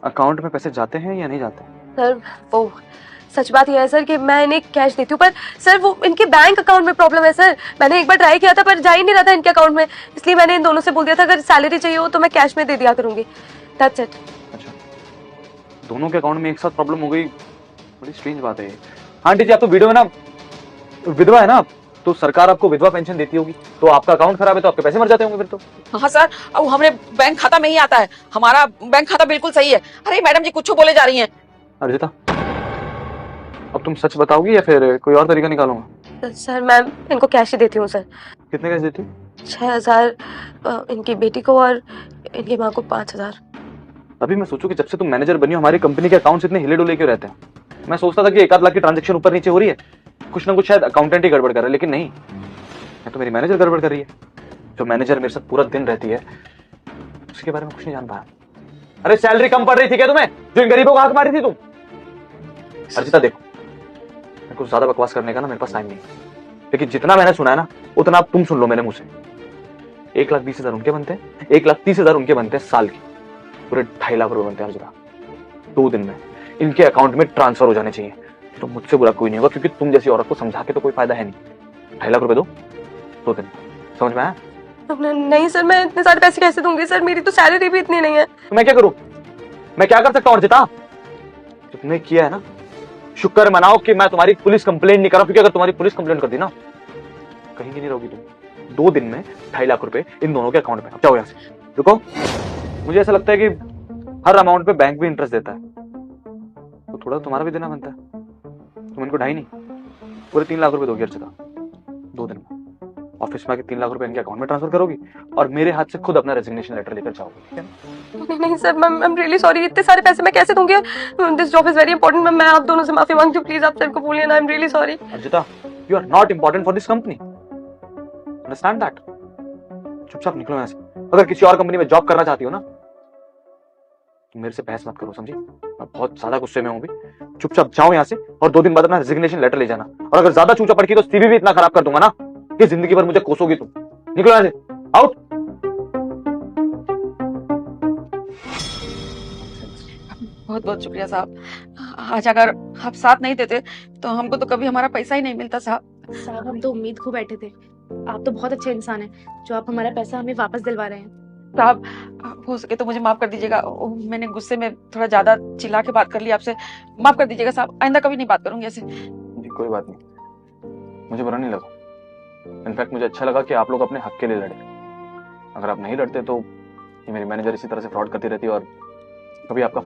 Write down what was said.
Account में पैसे जाते हैं या नहीं जाते? सर वो सच बात यह है सर कि मैं इन्हें कैश देती हूँ, पर सर वो इनके बैंक अकाउंट में प्रॉब्लम है सर। मैंने एक बार ट्राई किया था पर जा ही नहीं रहा था इनके अकाउंट में, इसलिए मैंने इन दोनों से बोल दिया था अगर सैलरी चाहिए हो तो मैं कैश में दे दिया करूंगी। That's it. अच्छा, दोनों के अकाउंट में एक साथ प्रॉब्लम हो गई, बड़ी स्ट्रेंज बात है ये। हाँ आंटी जी, आप तो वीडियो में ना विधवा है ना, तो सरकार आपको विधवा पेंशन देती होगी, तो आपका अकाउंट खराब है तो आपके पैसे मर जाते होंगे फिर तो। हाँ सर, अब हमारे बैंक खाता में ही आता है, हमारा बैंक खाता बिल्कुल सही है। अरे मैडम जी कुछ बोले जा रही हैं। अर्जिता, अब तुम सच बताओगी या फिर कोई और तरीका निकालूंगा? सर मैं इनको कैश ही देती हूँ सर। कितने कैसे देती हो? 6,000 इनकी बेटी को और इनकी माँ को 5,000। अभी मैं सोचूं कि जब से तुम मैनेजर बनी हो हमारी कंपनी के अकाउंट्स इतने हिले डुले क्यों रहते हैं। मैं सोचता था कि 1 आध लाख की ट्रांजैक्शन ऊपर नीचे हो रही है, कुछ ना कुछ शायद अकाउंटेंट ही गड़बड़ कर रहा है, लेकिन नहीं, मैं तो मेरी मैनेजर गड़बड़ कर रही है। जो मैनेजर मेरे साथ पूरा दिन रहती है उसके बारे में कुछ नहीं जान पाया। अरे सैलरी कम पड़ रही थी क्या तुम्हें, जो इन गरीबों को हाथ मारी थी तुम? अर्जिता देखो, मेरे को ज्यादा बकवास करने का ना मेरे पास टाइम नहीं है, लेकिन जितना मैंने सुना है ना उतना आप तुम सुन लो मेरे मुंह से। 1,20,000 उनके बनते हैं, 1,30,000 उनके बनते हैं साल की, पूरे 2.5 लाख रुपए बनते हैं अर्जिता। 2 दिन में इनके अकाउंट में ट्रांसफर हो जाने चाहिए, तो मुझसे बुरा कोई नहीं होगा, क्योंकि तुम जैसी औरत को समझा के तो कोई फायदा है नहीं। 2.5 लाख रुपए दो, 2 दिन, समझ में आया? नहीं सर, मैं इतने सारे पैसे कैसे दूंगी सर, मेरी तो सैलरी भी इतनी नहीं है। तो मैं क्या करूं, मैं क्या कर सकता हूं अर्जिता? जो तुमने किया है ना, शुक्र मनाओ कि मैं तुम्हारी पुलिस कंप्लेंट नहीं कर रहा, क्योंकि अगर तुम्हारी पुलिस कंप्लेंट कर दी ना कहीं भी नहीं रहोगी तुम। 2 दिन में 2.5 लाख रुपए इन दोनों के अकाउंट में। अब जाओ यहां से, रुको। मुझे ऐसा लगता है कि हर अमाउंट पे बैंक भी इंटरेस्ट देता है, तो थोड़ा तुम्हारा भी देना बनता है। तुम इनको 2.5 नहीं, पूरे 3 लाख रुपए दोगे अर्जिता 2 दिन में। ऑफिस में आके 3 लाख रुपए इनके अकाउंट में ट्रांसफर करोगी और मेरे हाथ से खुद अपना रेजिग्नेशन लेटर लेकर जाओगी। नहीं sir, I am really sorry, इतने सारे पैसे मैं कैसे दूंगी? This job is very important. मैं आप दोनों से माफी मांगती हूँ, प्लीज आप सर को बोलिए ना, I am really sorry. Arjita, you are not important for this company, understand that. चुपचाप निकलो यहाँ से। अगर किसी और कंपनी में जॉब करना चाहती हो ना तो मेरे से बहस मत करो, समझी? मैं बहुत ज्यादा गुस्से में हूँ भी। चुपचाप जाओ यहाँ से और 2 दिन बाद अपना रेजिग्नेशन लेटर ले जाना, और अगर ज्यादा चूचा पड़की तो सीवी भी इतना खराब कर दूंगा ना कि जिंदगी भर मुझे कोसोगी तुम। निकलो यहाँ से, आउट। बहुत बहुत शुक्रिया साहब, आज अगर आप साथ नहीं देते तो हमको तो कभी हमारा पैसा ही नहीं मिलता साहब। साहब हम तो उम्मीद को बैठे थे, आप तो बहुत अच्छे इंसान हैं जो आप हमारा पैसा हमें वापस दिलवा रहे हैं। साहब हो सके तो मुझे माफ कर दीजिएगा, मैंने गुस्से में थोड़ा ज्यादा चिल्ला के बात कर ली आपसे, माफ कर दीजिएगा साहब, आइंदा कभी नहीं बात करूंगी ऐसे। जी कोई बात नहीं, मुझे बुरा नहीं लगा। इनफैक्ट मुझे अच्छा लगा कि आप लोग अपने हक के लिए लड़े। अगर आप नहीं लड़ते तो ये मेरी मैनेजर इसी तरह से फ्रॉड करती रहती और कभी आपका